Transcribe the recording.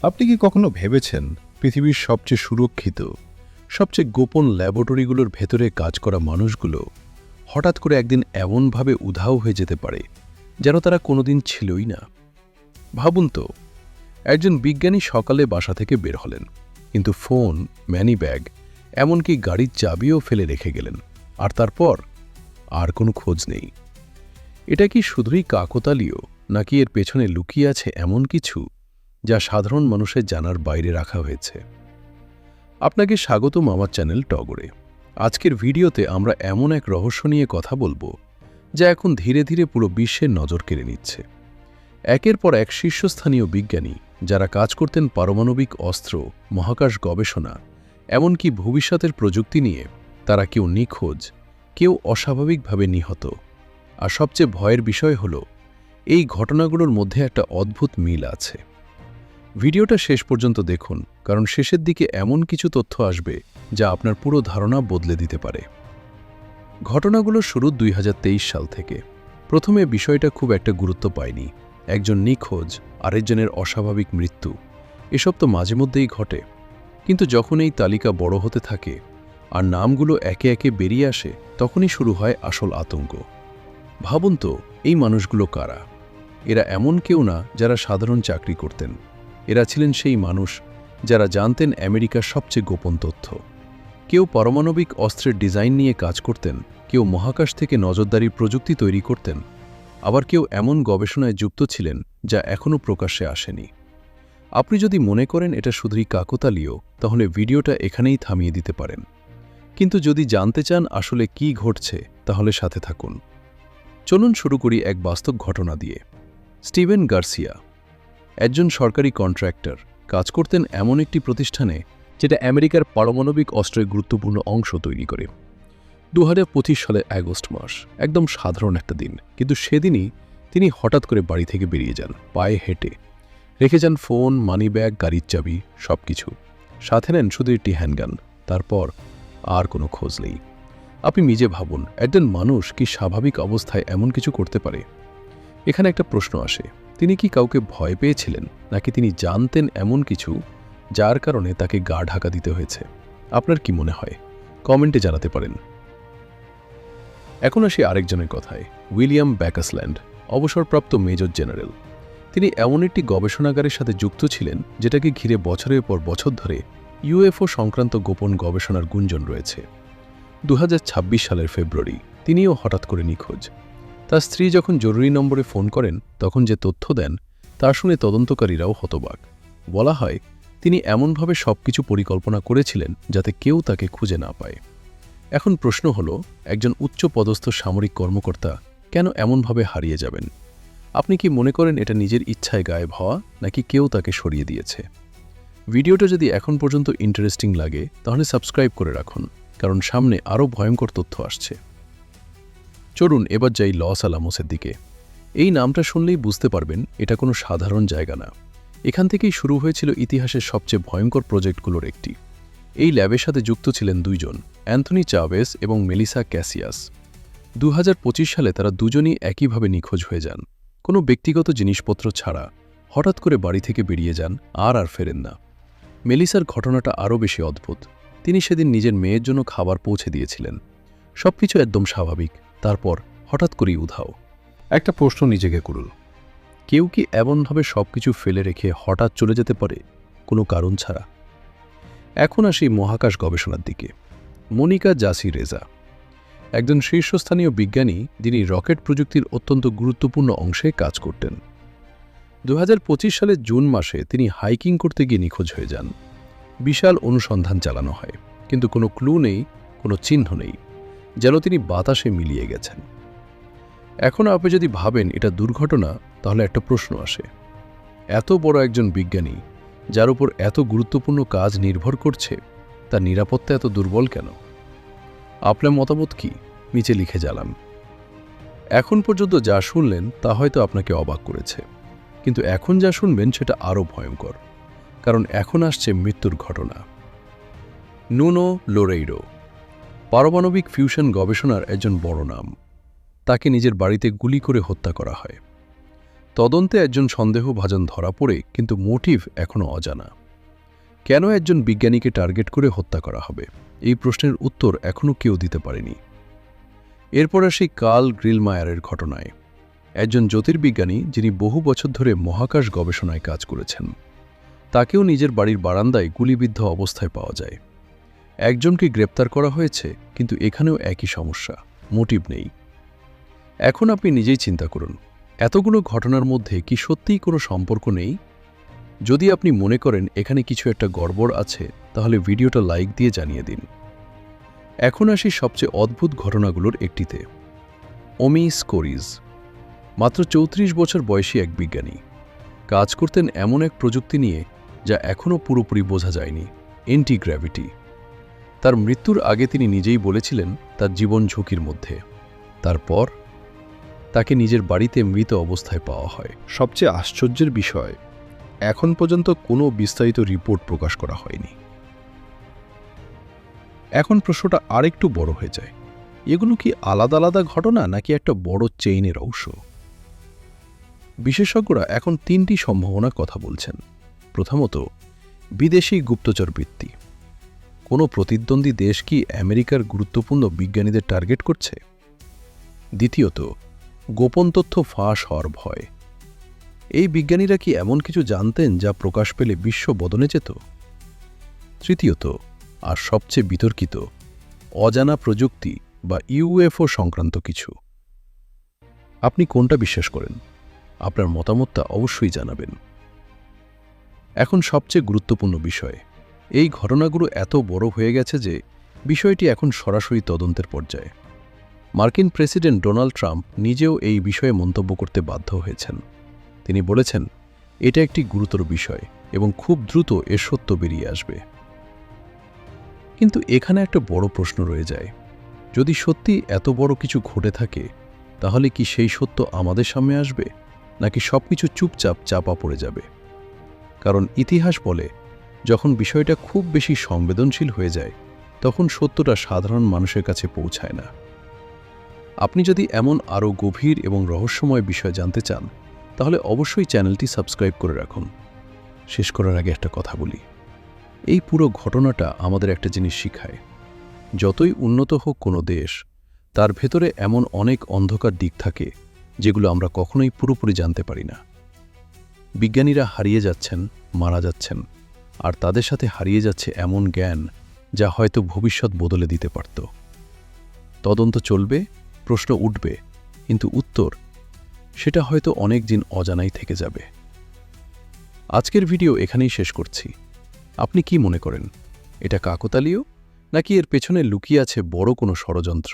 আপনি কি কখনো ভেবেছেন পৃথিবীর সবচেয়ে সুরক্ষিত, সবচেয়ে গোপন ল্যাবরেটরিগুলোর ভেতরে কাজ করা মানুষগুলো হঠাৎ করে একদিন এমনভাবে উধাও হয়ে যেতে পারে যেন তারা কোনোদিন ছিলই না? ভাবুন তো, একজন বিজ্ঞানী সকালে বাসা থেকে বের হলেন, কিন্তু ফোন, ম্যানিব্যাগ, এমনকি গাড়ির চাবিও ফেলে রেখে গেলেন, আর তারপর আর কোনো খোঁজ নেই। এটা কি শুধুই কাকতালীয়, নাকি এর পেছনে লুকিয়ে আছে এমন কিছু যা সাধারণ মানুষের জানার বাইরে রাখা হয়েছে? আপনাকে স্বাগতম আমার চ্যানেল টগরে। আজকের ভিডিওতে আমরা এমন এক রহস্য নিয়ে কথা বলবো যা এখন ধীরে ধীরে পুরো বিশ্বের নজর কেড়ে নিচ্ছে। একের পর এক শীর্ষস্থানীয় বিজ্ঞানী যারা কাজ করতেন পারমাণবিক অস্ত্র, মহাকাশ গবেষণা, এমনকি ভবিষ্যতের প্রযুক্তি নিয়ে, তারা কেউ নিখোঁজ, কেউ অস্বাভাবিকভাবে নিহত। আর সবচেয়ে ভয়ের বিষয় হল, এই ঘটনাগুলোর মধ্যে একটা অদ্ভুত মিল আছে। ভিডিওটা শেষ পর্যন্ত দেখুন, কারণ শেষের দিকে এমন কিছু তথ্য আসবে যা আপনার পুরো ধারণা বদলে দিতে পারে। ঘটনাগুলো শুরু 2023 সাল থেকে। প্রথমে বিষয়টা খুব একটা গুরুত্ব পায়নি। একজন নিখোঁজ, আরেকজনের অস্বাভাবিক মৃত্যু, এসব তো মাঝে মধ্যেই ঘটে। কিন্তু যখন এই তালিকা বড় হতে থাকে আর নামগুলো একে একে বেরিয়ে আসে, তখনই শুরু হয় আসল আতঙ্ক। ভাবুন তো, এই মানুষগুলো কারা? এরা এমন কেউ না যারা সাধারণ চাকরি করতেন। এরা ছিলেন সেই মানুষ যারা জানতেন আমেরিকার সবচেয়ে গোপন তথ্য। কেউ পারমাণবিক অস্ত্রের ডিজাইন নিয়ে কাজ করতেন, কেউ মহাকাশ থেকে নজরদারির প্রযুক্তি তৈরি করতেন, আবার কেউ এমন গবেষণায় যুক্ত ছিলেন যা এখনও প্রকাশ্যে আসেনি। আপনি যদি মনে করেন এটা শুধুই কাকতালীয়, তাহলে ভিডিওটা এখানেই থামিয়ে দিতে পারেন। কিন্তু যদি জানতে চান আসলে কি ঘটছে, তাহলে সাথে থাকুন। চলুন শুরু করি এক বাস্তব ঘটনা দিয়ে। স্টিভেন গার্সিয়া একজন সরকারি কন্ট্রাক্টর, কাজ করতেন এমন একটি প্রতিষ্ঠানে যেটা আমেরিকার পারমাণবিক অস্ত্রের গুরুত্বপূর্ণ অংশ তৈরি করে। 2025 সালের আগস্ট মাস, একদম সাধারণ একটা দিন, কিন্তু সেদিনই তিনি হঠাৎ করে বাড়ি থেকে বেরিয়ে যান, পায়ে হেঁটে। রেখে যান ফোন, মানিব্যাগ, গাড়ির চাবি, সবকিছু। সাথে নেন শুধু একটি হ্যান্ডগান। তারপর আর কোনো খোঁজ নেই। আপনি নিজে ভাবুন, একজন মানুষ কি স্বাভাবিক অবস্থায় এমন কিছু করতে পারে? এখানে একটা প্রশ্ন আসে, তিনি কি কাউকে ভয় পেয়েছিলেন, নাকি তিনি জানতেন এমন কিছু যার কারণে তাকে গা ঢাকা দিতে হয়েছে? আপনার কি মনে হয়? কমেন্টে জানাতে পারেন। এখন আসি আরেকজনের কথায়, উইলিয়াম ব্যাকাসল্যান্ড, অবসরপ্রাপ্ত মেজর জেনারেল। তিনি এমন একটি গবেষণাগারের সাথে যুক্ত ছিলেন যেটাকে ঘিরে বছরের পর বছর ধরে ইউএফও সংক্রান্ত গোপন গবেষণার গুঞ্জন রয়েছে। 2026 সালের ফেব্রুয়ারি তিনিও হঠাৎ করে নিখোঁজ। তার স্ত্রী যখন জরুরি নম্বরে ফোন করেন, তখন যে তথ্য দেন তা শুনে তদন্তকারীরাও হতবাক। বলা হয়, তিনি এমনভাবে সবকিছু পরিকল্পনা করেছিলেন যাতে কেউ তাকে খুঁজে না পায়। এখন প্রশ্ন হল, একজন উচ্চপদস্থ সামরিক কর্মকর্তা কেন এমনভাবে হারিয়ে যাবেন? আপনি কি মনে করেন এটা নিজের ইচ্ছায় গায়েব হওয়া, নাকি কেউ তাকে সরিয়ে দিয়েছে? ভিডিওটা যদি এখন পর্যন্ত ইন্টারেস্টিং লাগে, তাহলে সাবস্ক্রাইব করে রাখুন, কারণ সামনে আরও ভয়ঙ্কর তথ্য আসছে। চলুন এবার যাই লস আলামোসের দিকে। এই নামটা শুনলেই বুঝতে পারবেন এটা কোনো সাধারণ জায়গা না। এখান থেকেই শুরু হয়েছিল ইতিহাসের সবচেয়ে ভয়ঙ্কর প্রজেক্টগুলোর একটি। এই ল্যাবের সাথে যুক্ত ছিলেন দুইজন, অ্যান্থনি চাভেস এবং মেলিসা ক্যাসিয়াস। 2025 সালে তারা দুজনই একইভাবে নিখোঁজ হয়ে যান, কোনো ব্যক্তিগত জিনিসপত্র ছাড়া। হঠাৎ করে বাড়ি থেকে বেরিয়ে যান, আর ফেরেন না। মেলিসার ঘটনাটা আরও বেশি অদ্ভুত। তিনি সেদিন নিজের মেয়ের জন্য খাবার পৌঁছে দিয়েছিলেন, সবকিছু একদম স্বাভাবিক। তারপর হঠাৎ করেই উধাও। একটা প্রশ্ন নিজেকে করুন, কেউ কি এমনভাবে সবকিছু ফেলে রেখে হঠাৎ চলে যেতে পারে, কোনো কারণ ছাড়া? এখন আসি মহাকাশ গবেষণার দিকে। মনিকা জাসি রেজা একজন শীর্ষস্থানীয় বিজ্ঞানী, যিনি রকেট প্রযুক্তির অত্যন্ত গুরুত্বপূর্ণ অংশে কাজ করতেন। 2025 সালের জুন মাসে তিনি হাইকিং করতে গিয়ে নিখোঁজ হয়ে যান। বিশাল অনুসন্ধান চালানো হয়, কিন্তু কোনো ক্লু নেই, কোনো চিহ্ন নেই, যেন তিনি বাতাসে মিলিয়ে গেছেন। এখন আপনি যদি ভাবেন এটা দুর্ঘটনা, তাহলে একটা প্রশ্ন আসে, এত বড় একজন বিজ্ঞানী, যার উপর এত গুরুত্বপূর্ণ কাজ নির্ভর করছে, তার নিরাপত্তা এত দুর্বল কেন? আপনার মতামত কি? নিচে লিখে জানান। এখন পর্যন্ত যা শুনলেন তা হয়তো আপনাকে অবাক করেছে, কিন্তু এখন যা শুনবেন সেটা আরও ভয়ঙ্কর, কারণ এখন আসছে মৃত্যুর ঘটনা। নুনো লোরেইরো, পারমাণবিক ফিউশন গবেষণার একজন বড় নাম। তাকে নিজের বাড়িতে গুলি করে হত্যা করা হয়। তদন্তে একজন সন্দেহভাজন ধরা পড়ে, কিন্তু মোটিভ এখনও অজানা। কেন একজন বিজ্ঞানীকে টার্গেট করে হত্যা করা হবে, এই প্রশ্নের উত্তর এখনও কেউ দিতে পারেনি। এরপর আসি কার্ল গ্রিলমায়ারের ঘটনায়, একজন জ্যোতির্বিজ্ঞানী যিনি বহু বছর ধরে মহাকাশ গবেষণায় কাজ করেছেন। তাকেও নিজের বাড়ির বারান্দায় গুলিবিদ্ধ অবস্থায় পাওয়া যায়। একজনকে গ্রেপ্তার করা হয়েছে, কিন্তু এখানেও একই সমস্যা, মোটিভ নেই। এখন আপনি নিজেই চিন্তা করুন, এতগুলো ঘটনার মধ্যে কি সত্যিই কোনো সম্পর্ক নেই? যদি আপনি মনে করেন এখানে কিছু একটা গড়বড় আছে, তাহলে ভিডিওটা লাইক দিয়ে জানিয়ে দিন। এখন আসি সবচেয়ে অদ্ভুত ঘটনাগুলোর একটিতে। ওমি স্কোরিজ মাত্র ৩৪ বছর বয়সী এক বিজ্ঞানী। কাজ করতেন এমন এক প্রযুক্তি নিয়ে যা এখনও পুরোপুরি বোঝা যায়নি, অ্যান্টি-গ্র্যাভিটি। তার মৃত্যুর আগে তিনি নিজেই বলেছিলেন তার জীবন ঝুঁকির মধ্যে। তারপর তাকে নিজের বাড়িতে মৃত অবস্থায় পাওয়া হয়। সবচেয়ে আশ্চর্যের বিষয়, এখন পর্যন্ত কোনো বিস্তারিত রিপোর্ট প্রকাশ করা হয়নি। এখন প্রশ্নটা আরেকটু বড় হয়ে যায়, এগুলো কি আলাদা আলাদা ঘটনা নাকি একটা বড় চেইনের অংশ? বিশেষজ্ঞরা এখন 3টি সম্ভাবনার কথা বলছেন। প্রথমত, বিদেশি গুপ্তচর বৃত্তি। কোনো প্রতিদ্বন্দ্বী দেশ কি আমেরিকার গুরুত্বপূর্ণ বিজ্ঞানীদের টার্গেট করছে? দ্বিতীয়ত, গোপন তথ্য ফাঁস হওয়ার ভয়। এই বিজ্ঞানীরা কি এমন কিছু জানতেন যা প্রকাশ পেলে বিশ্ব বদলে যেত? তৃতীয়ত, আর সবচেয়ে বিতর্কিত, অজানা প্রযুক্তি বা ইউএফও সংক্রান্ত কিছু। আপনি কোনটা বিশ্বাস করেন? আপনার মতামতটা অবশ্যই জানাবেন। এখন সবচেয়ে গুরুত্বপূর্ণ বিষয়, এই ঘটনাগুলো এত বড় হয়ে গেছে যে বিষয়টি এখন সরাসরি তদন্তের পর্যায়ে। মার্কিন প্রেসিডেন্ট ডোনাল্ড ট্রাম্প নিজেও এই বিষয়ে মন্তব্য করতে বাধ্য হয়েছেন। তিনি বলেছেন, এটা একটি গুরুতর বিষয় এবং খুব দ্রুত এর সত্য বেরিয়ে আসবে। কিন্তু এখানে একটা বড় প্রশ্ন রয়ে যায়, যদি সত্যি এত বড় কিছু ঘটে থাকে, তাহলে কি সেই সত্য আমাদের সামনে আসবে, নাকি সবকিছু চুপচাপ চাপা পড়ে যাবে? কারণ ইতিহাস বলে, যখন বিষয়টা খুব বেশি সংবেদনশীল হয়ে যায়, তখন সত্যটা সাধারণ মানুষের কাছে পৌঁছায় না। আপনি যদি এমন আরও গভীর এবং রহস্যময় বিষয় জানতে চান, তাহলে অবশ্যই চ্যানেলটি সাবস্ক্রাইব করে রাখুন। শেষ করার আগে একটা কথা বলি, এই পুরো ঘটনাটা আমাদের একটা জিনিস শিখায়, যতই উন্নত হোক কোনো দেশ, তার ভেতরে এমন অনেক অন্ধকার দিক থাকে যেগুলো আমরা কখনোই পুরোপুরি জানতে পারি না। বিজ্ঞানীরা হারিয়ে যাচ্ছেন, মারা যাচ্ছেন, আর তাদের সাথে হারিয়ে যাচ্ছে এমন জ্ঞান যা হয়তো ভবিষ্যৎ বদলে দিতে পারত। তদন্ত চলবে, প্রশ্ন উঠবে, কিন্তু উত্তর, সেটা হয়তো অনেক দিন অজানাই থেকে যাবে। আজকের ভিডিও এখানেই শেষ করছি। আপনি কি মনে করেন, এটা কাকতালীয়, নাকি এর পেছনে লুকিয়ে আছে বড় কোনো ষড়যন্ত্র?